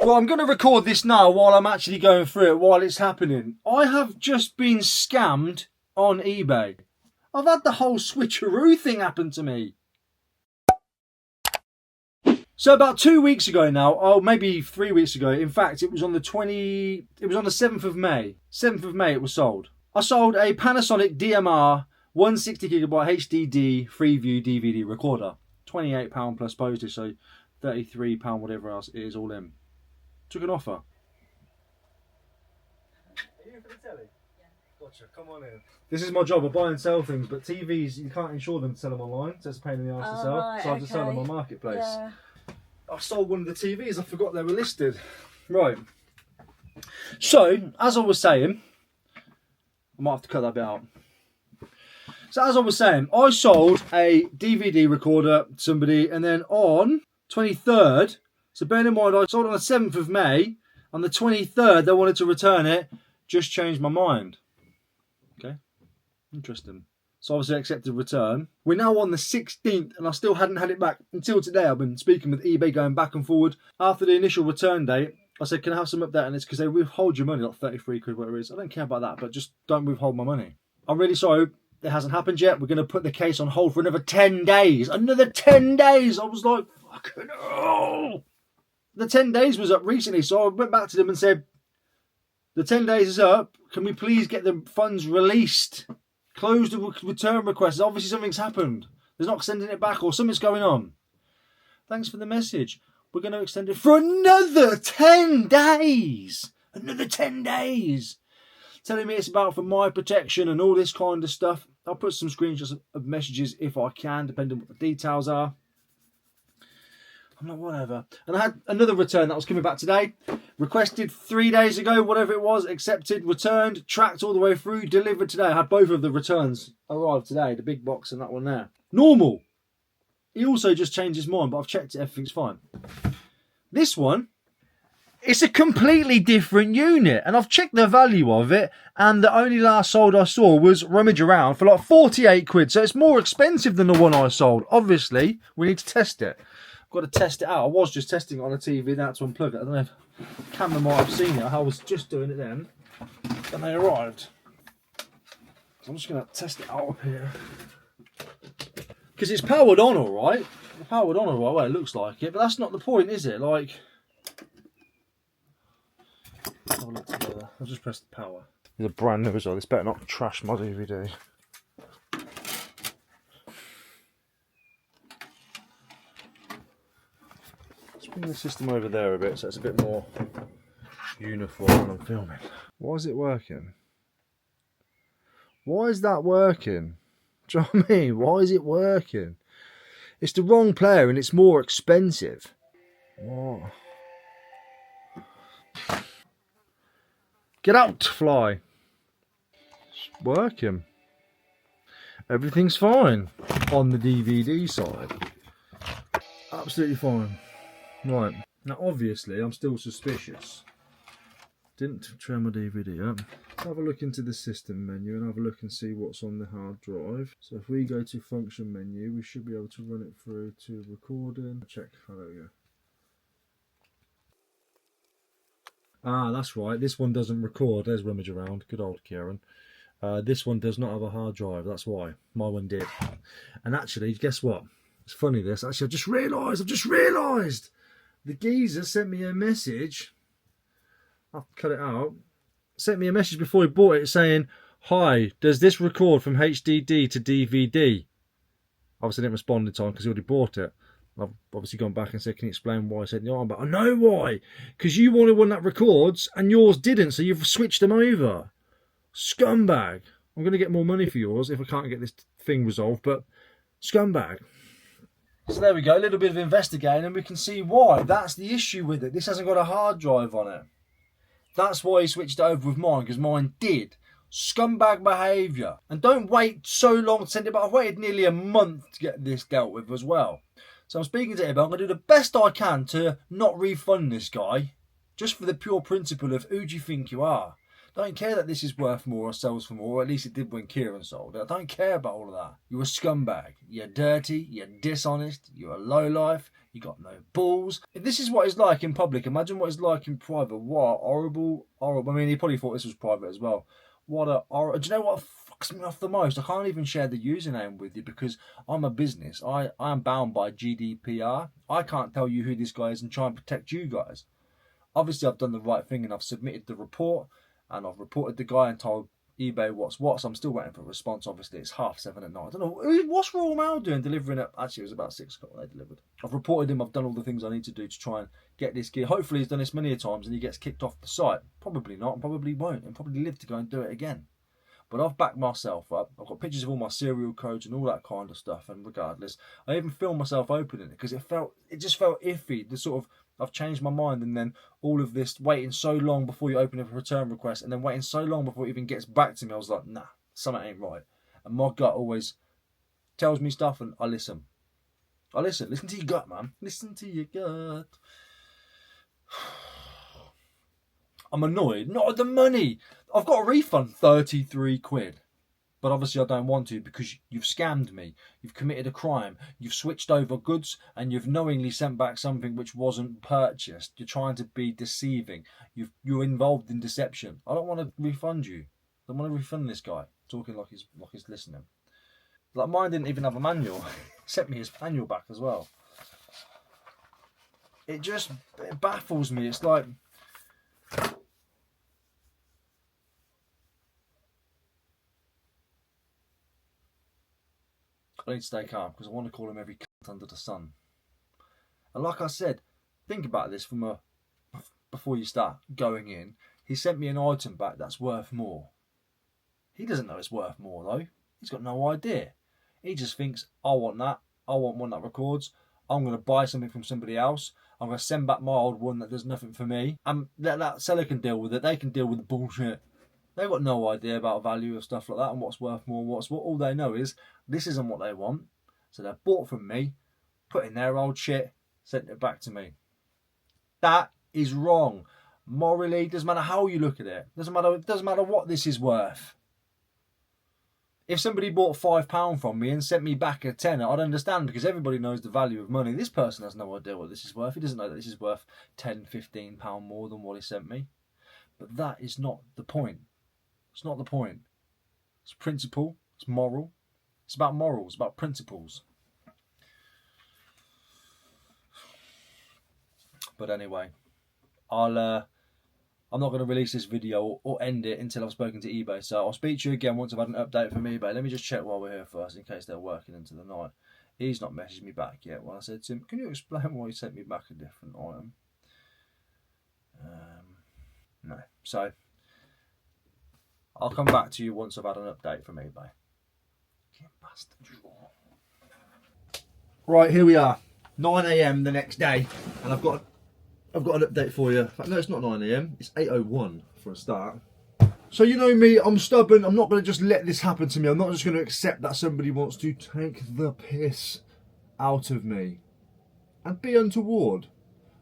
Well, I'm going to record this now while I'm actually going through it, while it's happening. I have just been scammed on eBay. I've had the whole switcheroo thing happen to me. So about 2 weeks ago now, oh maybe 3 weeks ago, in fact it was on the 7th of May. 7th of May it was sold. I sold a Panasonic DMR 160GB HDD Freeview DVD recorder. £28 plus postage, so £33 whatever else it is all in. Took an offer. Are you for the telly? Yeah. Gotcha, come on in. This is my job, I buy and sell things, but TVs, you can't insure them to sell them online, so it's a pain in the arse to sell. Right, so I have to sell them on Marketplace. Yeah. I sold one of the TVs, I forgot they were listed. Right. So, as I was saying, I might have to cut that bit out. So as I was saying, I sold a DVD recorder to somebody, and then on 23rd, so bear in mind I sold on the 7th of May, on the 23rd they wanted to return it, just changed my mind. Okay, interesting. So obviously I accepted return. We're now on the 16th and I still hadn't had it back until today. I've been speaking with eBay, going back and forward. After the initial return date, I said, can I have some update on this? Because they withhold your money, like 33 quid, whatever it is. I don't care about that, but just don't withhold my money. I'm really sorry, it hasn't happened yet. We're going to put the case on hold for another 10 days. Another 10 days! I was like, fucking hell! The 10 days was up recently, so I went back to them and said, the 10 days is up. Can we please get the funds released? Close the return request. Obviously something's happened. There's not sending it back or something's going on. Thanks for the message. We're going to extend it for another 10 days. Another 10 days. Telling me it's about for my protection and all this kind of stuff. I'll put some screenshots of messages if I can, depending on what the details are. I'm like, whatever. And I had another return that was coming back today. Requested 3 days ago, whatever it was. Accepted, returned, tracked all the way through, delivered today. I had both of the returns arrive today. The big box and that one there. Normal. He also just changed his mind, but I've checked it. Everything's fine. This one, it's a completely different unit. And I've checked the value of it. And the only last sold I saw was rummage around for like 48 quid. So it's more expensive than the one I sold. Obviously, we need to test it. Got to test it out. I was just testing it on a TV, now to unplug it. I don't know if the camera might have seen it. I was just doing it then, and they arrived. So I'm just going to test it out up here. Because it's powered on alright. It's powered on alright, well it looks like it, but that's not the point, is it? Like, have a look together. I'll just press the power. It's a brand new as well. This better not trash my DVD. Bring the system over there a bit so it's a bit more uniform when I'm filming. Why is it working? Why is that working? Do you know what I mean? Why is it working? It's the wrong player and it's more expensive. What? Get out, fly. It's working. Everything's fine on the DVD side. Absolutely fine. Right, now obviously I'm still suspicious. Didn't turn my DVD up. Let's have a look into the system menu and have a look and see what's on the hard drive. So if we go to function menu, we should be able to run it through to recording. Check, oh, there we go. Ah, that's right, this one doesn't record. There's rummage around, good old Kieran. This one does not have a hard drive, that's why. My one did. And actually, guess what? It's funny this, actually I've just realised! The geezer sent me a message, I'll cut it out, sent me a message before he bought it saying, hi, does this record from HDD to DVD? Obviously I didn't respond in time because he already bought it. I've obviously gone back and said, can you explain why? I said, no, but I know why. Because you wanted one that records and yours didn't, so you've switched them over. Scumbag. I'm going to get more money for yours if I can't get this thing resolved, but scumbag. So there we go, a little bit of investigating and we can see why. That's the issue with it. This hasn't got a hard drive on it. That's why he switched it over with mine, because mine did. Scumbag behaviour. And don't wait so long to send it back. I've waited nearly a month to get this dealt with as well. So I'm speaking to him, I'm going to do the best I can to not refund this guy. Just for the pure principle of who do you think you are? Don't care that this is worth more or sells for more, or at least it did when Kieran sold it. I don't care about all of that. You're a scumbag. You're dirty, you're dishonest, you're a lowlife, You got no balls. If this is what it's like in public, imagine what it's like in private. What horrible. I mean, he probably thought this was private as well. What a horror. Do you know what fucks me off the most? I can't even share the username with you because I'm a business. I am bound by GDPR. I can't tell you who this guy is and try and protect you guys. Obviously, I've done the right thing and I've submitted the report and I've reported the guy and told eBay what's what. So I'm still waiting for a response. Obviously, it's 7:30 at night. I don't know. What's Royal Mail doing delivering it? Actually, it was about 6 o'clock when they delivered. I've reported him. I've done all the things I need to do to try and get this gear. Hopefully, he's done this many times and he gets kicked off the site. Probably not and probably won't and probably live to go and do it again. But I've backed myself up. I've got pictures of all my serial codes and all that kind of stuff. And regardless, I even filmed myself opening it because it just felt iffy. The sort of, I've changed my mind, and then all of this waiting so long before you open a return request, and then waiting so long before it even gets back to me. I was like, nah, something ain't right. And my gut always tells me stuff, and I listen. Listen to your gut, man. Listen to your gut. I'm annoyed. Not at the money. I've got a refund, 33 quid. But obviously I don't want to because you've scammed me. You've committed a crime. You've switched over goods and you've knowingly sent back something which wasn't purchased. You're trying to be deceiving. You're involved in deception. I don't want to refund you. I don't want to refund this guy. Talking like he's listening. Like mine didn't even have a manual. He sent me his manual back as well. It baffles me. It's like... I need to stay calm because I want to call him every cunt under the sun. And like I said, think about this before you start going in. He sent me an item back that's worth more. He doesn't know it's worth more though. He's got no idea. He just thinks, I want that. I want one that records. I'm going to buy something from somebody else. I'm going to send back my old one that does nothing for me. And that seller can deal with it. They can deal with the bullshit. They've got no idea about value of stuff like that and what's worth more, what all they know is this isn't what they want. So they've bought from me, put in their old shit, sent it back to me. That is wrong. Morally, doesn't matter how you look at it. Doesn't matter what this is worth. If somebody bought £5 from me and sent me back a tenner, I'd understand because everybody knows the value of money. This person has no idea what this is worth. He doesn't know that this is worth £10, £15 more than what he sent me. But that is not the point. It's not the point. It's principle. It's moral. It's about morals, about principles. But anyway, I'm not going to release this video or end it until I've spoken to eBay. So I'll speak to you again once I've had an update from eBay. Let me just check while we're here first in case they're working into the night. He's not messaged me back yet. When I said to him, can you explain why he sent me back a different item? No. So I'll come back to you once I've had an update from eBay. Right, here we are, 9 AM the next day, and I've got an update for you. No, it's not 9 AM, it's 8:01 for a start. So you know me, I'm stubborn. I'm not going to just let this happen to me. I'm not just going to accept that somebody wants to take the piss out of me and be untoward.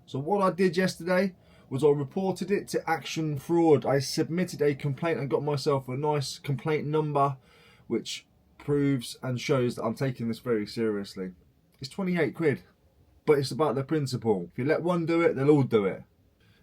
So what I did yesterday was I reported it to Action Fraud. I submitted a complaint and got myself a nice complaint number which proves and shows that I'm taking this very seriously. It's 28 quid, but it's about the principle. If you let one do it, they'll all do it.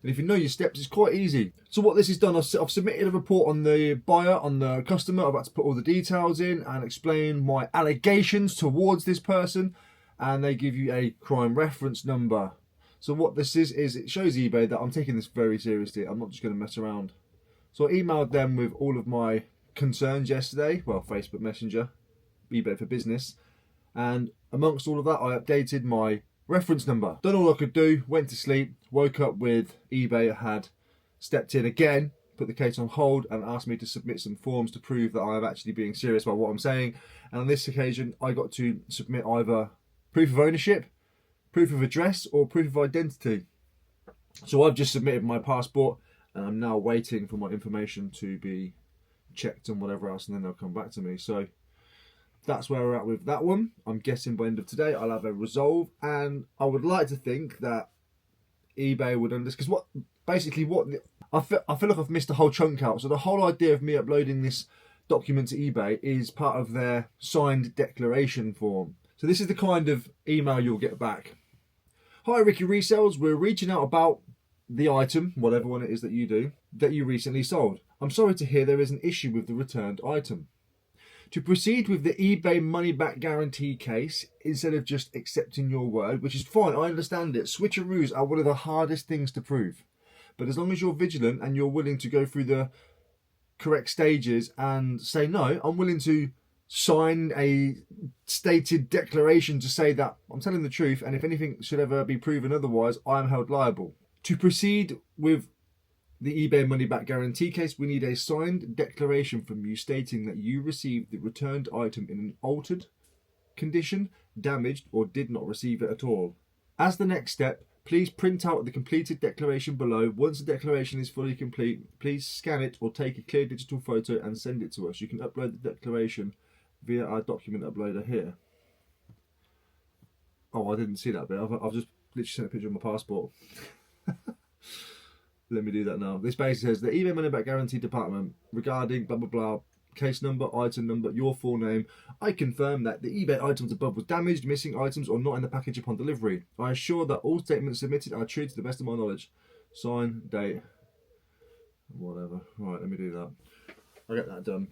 And if you know your steps, it's quite easy. So what this has done, I've submitted a report on the buyer, on the customer. I've had to put all the details in and explain my allegations towards this person, and they give you a crime reference number. So what this is it shows eBay that I'm taking this very seriously. I'm not just going to mess around. So I emailed them with all of my concerns yesterday. Well, Facebook Messenger, eBay for Business. And amongst all of that, I updated my reference number. Done all I could do, went to sleep, woke up with eBay had stepped in again, put the case on hold and asked me to submit some forms to prove that I'm actually being serious about what I'm saying. And on this occasion, I got to submit either proof of ownership, proof of address or proof of identity. So I've just submitted my passport and I'm now waiting for my information to be checked and whatever else, and then they'll come back to me. So that's where we're at with that one. I'm guessing by the end of today I'll have a resolve, and I would like to think that eBay would understand, because I feel like I've missed a whole chunk out. So the whole idea of me uploading this document to eBay is part of their signed declaration form. So this is the kind of email you'll get back. Hi Ricky Resells, we're reaching out about the item, whatever one it is that you do, that you recently sold. I'm sorry to hear there is an issue with the returned item. To proceed with the eBay money back guarantee case, instead of just accepting your word, which is fine, I understand it, switcheroos are one of the hardest things to prove. But as long as you're vigilant and you're willing to go through the correct stages and say, no, I'm willing to sign a stated declaration to say that I'm telling the truth, and if anything should ever be proven otherwise, I am held liable. To proceed with the eBay money back guarantee case, we need a signed declaration from you stating that you received the returned item in an altered condition, damaged, or did not receive it at all. As the next step, please print out the completed declaration below. Once the declaration is fully complete, please scan it or take a clear digital photo and send it to us. You can upload the declaration via our document uploader here. Oh, I didn't see that bit. I've just literally sent a picture of my passport. Let me do that now. This basically says the eBay money back guarantee department regarding blah blah blah, case number, item number, your full name. I confirm that the eBay items above was damaged, missing items, or not in the package upon delivery. I assure that all statements submitted are true to the best of my knowledge. Sign, date, whatever. Right, let me do that. I'll get that done.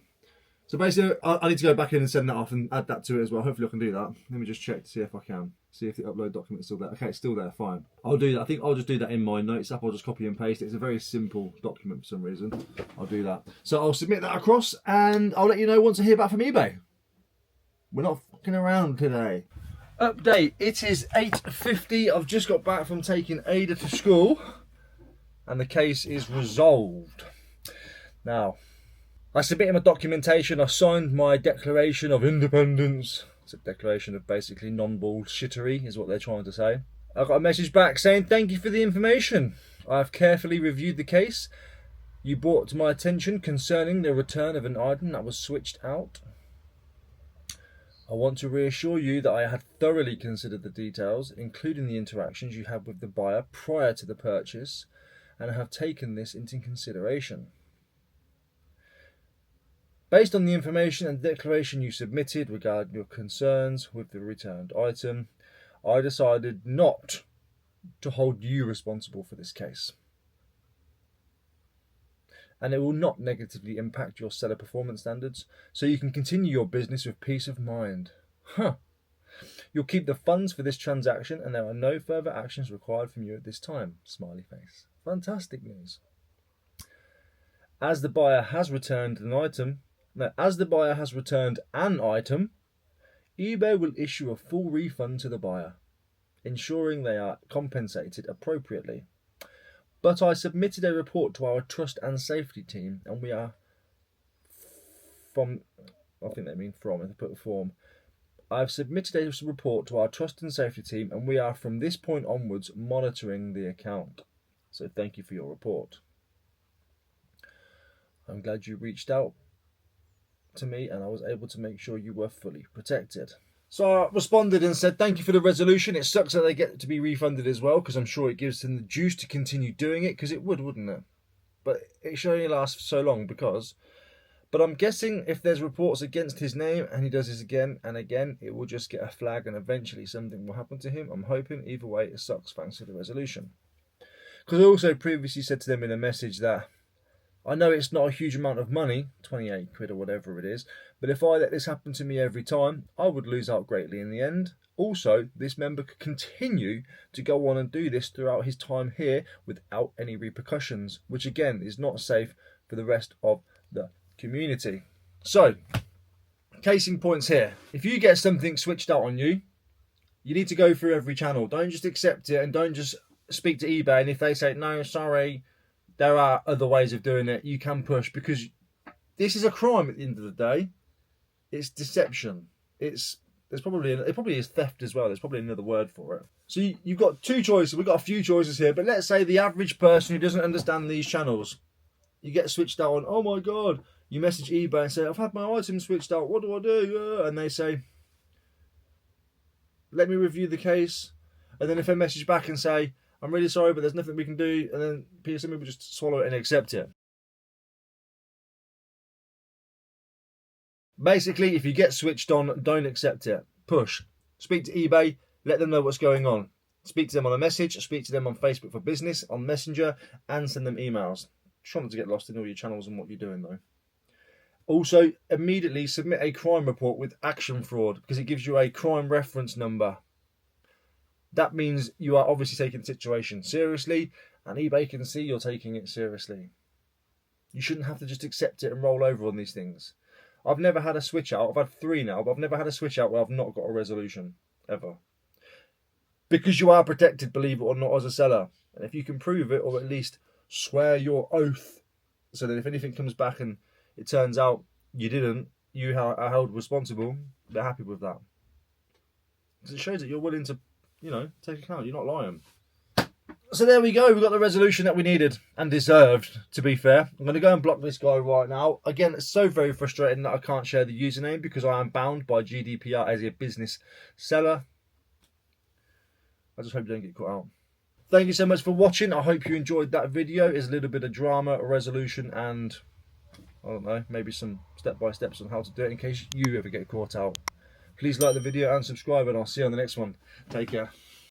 So basically, I need to go back in and send that off and add that to it as well. Hopefully I can do that. Let me just check to see if I can. See if the upload document is still there. Okay, it's still there, fine. I'll do that. I think I'll just do that in my notes app. I'll just copy and paste it. It's a very simple document for some reason. I'll do that. So I'll submit that across and I'll let you know once I hear back from eBay. We're not fucking around today. Update, it is 8:50. I've just got back from taking Ada to school and the case is resolved. Now, I submitted my documentation, I signed my declaration of independence. It's a declaration of basically non-bullshittery is what they're trying to say. I got a message back saying, thank you for the information. I have carefully reviewed the case you brought to my attention concerning the return of an item that was switched out. I want to reassure you that I had thoroughly considered the details, including the interactions you had with the buyer prior to the purchase, and have taken this into consideration. Based on the information and declaration you submitted regarding your concerns with the returned item, I decided not to hold you responsible for this case. And it will not negatively impact your seller performance standards, so you can continue your business with peace of mind. You'll keep the funds for this transaction and there are no further actions required from you at this time. Smiley face. Fantastic news. As the buyer has returned an item, eBay will issue a full refund to the buyer, ensuring they are compensated appropriately. But I submitted a report to our trust and safety team, and we are I've submitted a report to our trust and safety team, and we are from this point onwards monitoring the account. So thank you for your report. I'm glad you reached out to me and I was able to make sure you were fully protected. So I responded and said, thank you for the resolution. It sucks that they get to be refunded as well, because I'm sure it gives them the juice to continue doing it, because it would, wouldn't it? But it should only last for so long but I'm guessing if there's reports against his name and he does this again and again, it will just get a flag and eventually something will happen to him. I'm hoping. Either way, it sucks. Thanks for the resolution. Because I also previously said to them in a message that I know it's not a huge amount of money, 28 quid or whatever it is, but if I let this happen to me every time, I would lose out greatly in the end. Also, this member could continue to go on and do this throughout his time here without any repercussions, which again is not safe for the rest of the community. So, case in points here. If you get something switched out on you, you need to go through every channel. Don't just accept it and don't just speak to eBay, and if they say, no, sorry, there are other ways of doing it, you can push, because this is a crime at the end of the day. It's deception. It probably is theft as well. There's probably another word for it. So you've got two choices. We've got a few choices here, but let's say the average person who doesn't understand these channels, you get switched out on, oh my God, you message eBay and say, I've had my item switched out, what do I do? And they say, let me review the case. And then if they message back and say, I'm really sorry, but there's nothing we can do, and then some people just swallow it and accept it. Basically, if you get switched on, don't accept it. Push. Speak to eBay, let them know what's going on. Speak to them on a message, speak to them on Facebook for Business, on Messenger, and send them emails. Try not to get lost in all your channels and what you're doing though. Also, immediately submit a crime report with action fraud because it gives you a crime reference number. That means you are obviously taking the situation seriously, and eBay can see you're taking it seriously. You shouldn't have to just accept it and roll over on these things. I've never had a switch out. I've had 3 now, but I've never had a switch out where I've not got a resolution, ever. Because you are protected, believe it or not, as a seller. And if you can prove it, or at least swear your oath, so that if anything comes back and it turns out you didn't, you are held responsible, they're happy with that. Because it shows that you're willing to, you know, take account. You're not lying. So there we go. We've got the resolution that we needed and deserved, to be fair. I'm going to go and block this guy right now. Again, it's so very frustrating that I can't share the username because I am bound by GDPR as a business seller. I just hope you don't get caught out. Thank you so much for watching. I hope you enjoyed that video. It's a little bit of drama, a resolution, and I don't know, maybe some step-by-steps on how to do it in case you ever get caught out. Please like the video and subscribe, and I'll see you on the next one. Take care.